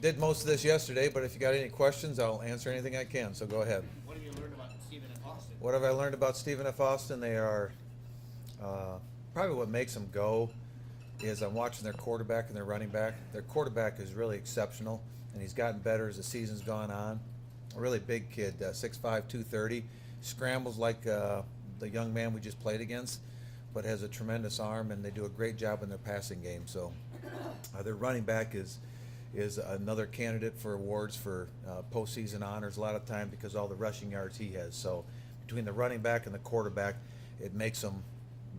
Did most of this yesterday, but if you got any questions, I'll answer anything I can. So go ahead. What have you learned about Stephen F. Austin? What have I learned about Stephen F. Austin? They are probably what makes them go is I'm watching their quarterback and their running back. Their quarterback is really exceptional, and he's gotten better as the season's gone on. A really big kid, 6'5", 230, scrambles like the young man we just played against, but has a tremendous arm, and they do a great job in their passing game. So their running back is another candidate for awards for postseason honors a lot of time because all the rushing yards he has. So between the running back and the quarterback, it makes them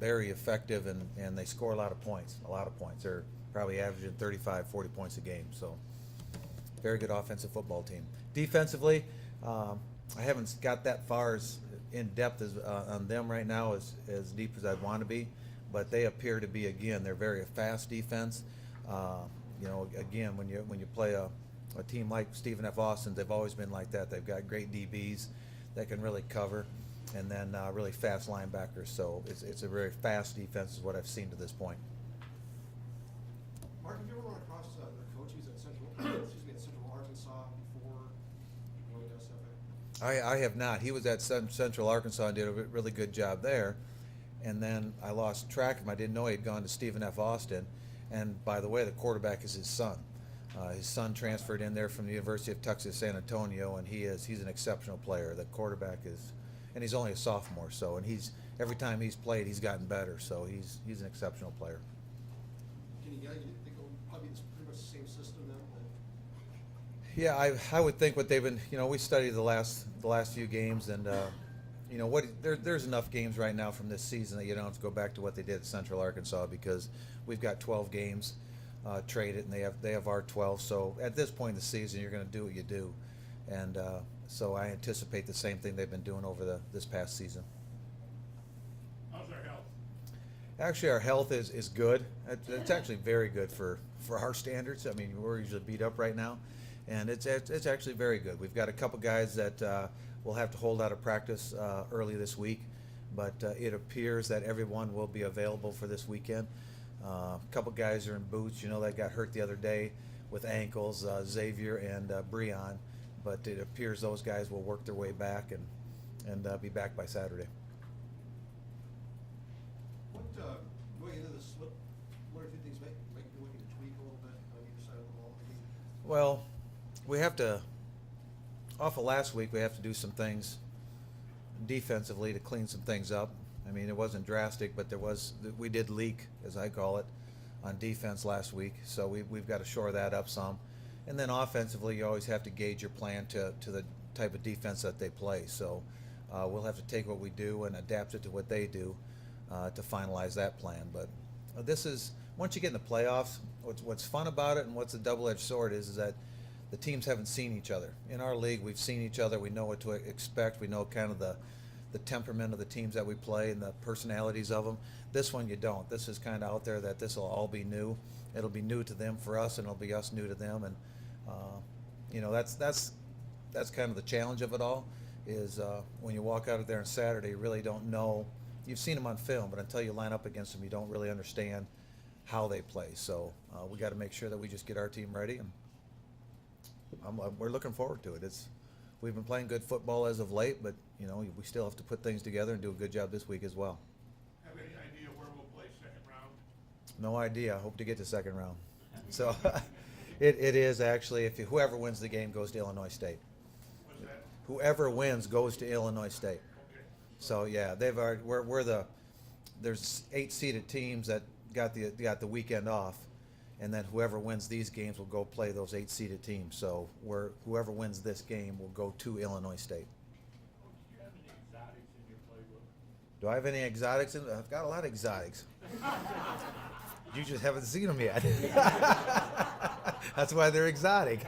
very effective, and they score a lot of points. They're probably averaging 35, 40 points a game. So very good offensive football team. Defensively, I haven't got that far as in depth as on them right now as deep as I'd want to be, but they appear to be, again, they're very fast defense. Again, when you play a team like Stephen F. Austin, they've always been like that. They've got great DBs that can really cover, and then really fast linebackers. So it's a very fast defense is what I've seen to this point. Mark, have you ever run across the coaches at Central Arkansas before going to SFA? I have not. He was at Central Arkansas and did a really good job there, and then I lost track of him. I didn't know he had gone to Stephen F. Austin. And by the way, the quarterback is his son. His son transferred in there from the University of Texas San Antonio, and he's an exceptional player. The quarterback is, and he's only a sophomore. So, and every time he's played, he's gotten better. So he's an exceptional player. Can you think it'll probably be pretty much the same system then? Yeah, I would think what they've been. We studied the last few games, and there's enough games right now from this season that you don't have to go back to what they did at Central Arkansas because we've got 12 games traded, and they have our 12. So at this point in the season, you're going to do what you do, and so I anticipate the same thing they've been doing over this past season. How's our health? Actually, our health is good. It's actually very good for our standards. I mean, we're usually beat up right now, and it's actually very good. We've got a couple guys that we'll have to hold out of practice early this week, but it appears that everyone will be available for this weekend. A couple guys are in boots. That got hurt the other day with ankles, Xavier and Breon, but it appears those guys will work their way back and be back by Saturday. Going into this, what are a few things make you looking to tweak a little bit on either side of the ball? Well, we have to, off of last week, we have to do some things defensively to clean some things up. I mean, it wasn't drastic, but we did leak, as I call it, on defense last week. So we've got to shore that up some. And then offensively, you always have to gauge your plan to the type of defense that they play. So we'll have to take what we do and adapt it to what they do to finalize that plan. But this is, once you get in the playoffs, what's fun about it and what's a double-edged sword is that the teams haven't seen each other. In our league, we've seen each other. We know what to expect. We know kind of the temperament of the teams that we play and the personalities of them. This one you don't. This is kind of out there that this will all be new. It'll be new to them for us, and it'll be us new to them. And that's kind of the challenge of it all. Is when you walk out of there on Saturday, you really don't know. You've seen them on film, but until you line up against them, you don't really understand how they play. So we got to make sure that we just get our team ready, and we're looking forward to it. We've been playing good football as of late, but we still have to put things together and do a good job this week as well. Have any idea where we'll play second round? No idea. I hope to get to second round. So it is actually, whoever wins the game goes to Illinois State. What's that? Whoever wins goes to Illinois State. Okay. So yeah, there's 8 seeded teams that got the weekend off, and then whoever wins these games will go play those 8 seeded teams. So whoever wins this game will go to Illinois State. Do you have any exotics in your playbook? Do I have any exotics? I've got a lot of exotics. You just haven't seen them yet. That's why they're exotic.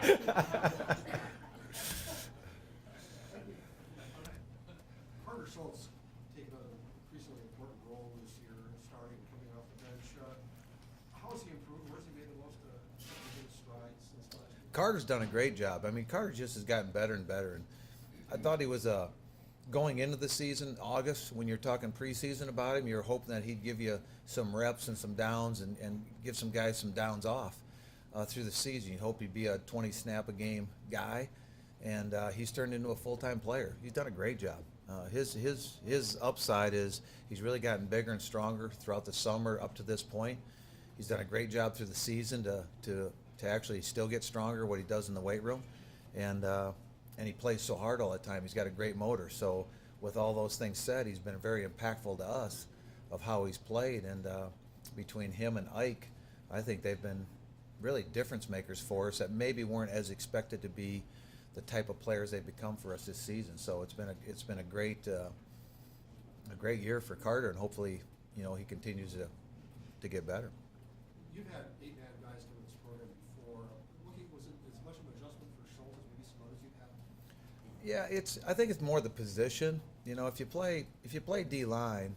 Carter Schultz taking an increasingly important role this year, starting and coming off the bench. How has he improved? Where's he made the most significant strides since last year? Carter's done a great job. I mean, Carter just has gotten better and better. And I thought he was going into the season, August, when you're talking preseason about him, you're hoping that he'd give you some reps and some downs and give some guys some downs off. through the season. You hope he'd be a 20 snap a game guy, and he's turned into a full-time player. He's done a great job. His upside is he's really gotten bigger and stronger throughout the summer up to this point. He's done a great job through the season to actually still get stronger what he does in the weight room, and he plays so hard all the time. He's got a great motor. So with all those things said, he's been very impactful to us of how he's played, and between him and Ike, I think they've been really difference makers for us that maybe weren't as expected to be the type of players they've become for us this season. So it's been a great year for Carter, and hopefully he continues to get better. You've had 8-man guys come in this program before. Was it as much of an adjustment for Schultz as maybe some others you've had? Yeah, I think it's more the position. If you play D line,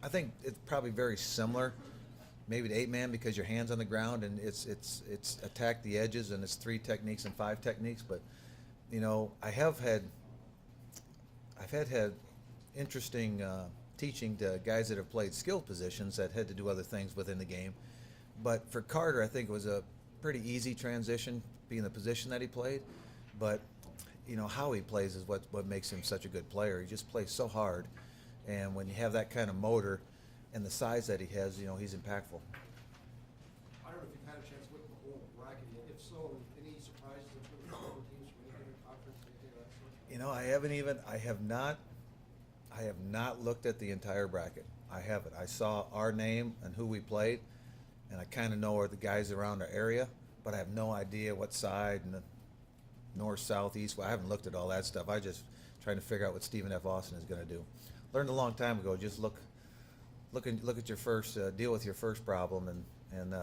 I think it's probably very similar, maybe to 8-man, because your hands on the ground and it's attack the edges, and it's 3 techniques and 5 techniques. But I've had interesting teaching to guys that have played skilled positions that had to do other things within the game. But for Carter, I think it was a pretty easy transition being the position that he played. But how he plays is what makes him such a good player. He just plays so hard, and when you have that kind of motor and the size that he has, he's impactful. I don't know if you've had a chance to look at the whole bracket yet. If so, any surprises in terms of other teams from any given conference, anything of that sort? I have not looked at the entire bracket. I haven't. I saw our name and who we played, and I kind of know the guys around our area, but I have no idea what side and the north, south, east. Well, I haven't looked at all that stuff. I just trying to figure out what Stephen F. Austin is going to do. Learned a long time ago. Just look at your first, deal with your first problem, and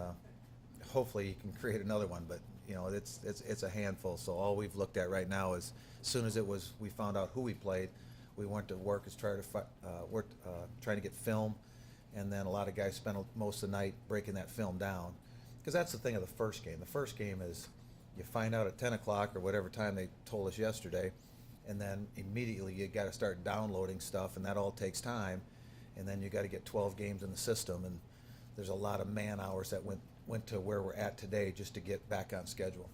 hopefully you can create another one. But it's a handful. So all we've looked at right now is, as soon as we found out who we played, we went to work trying to get film, and then a lot of guys spent most of the night breaking that film down, because that's the thing of the first game. The first game is you find out at 10 o'clock or whatever time they told us yesterday, and then immediately you got to start downloading stuff, and that all takes time, and then you got to get 12 games in the system, and there's a lot of man hours that went to where we're at today just to get back on schedule.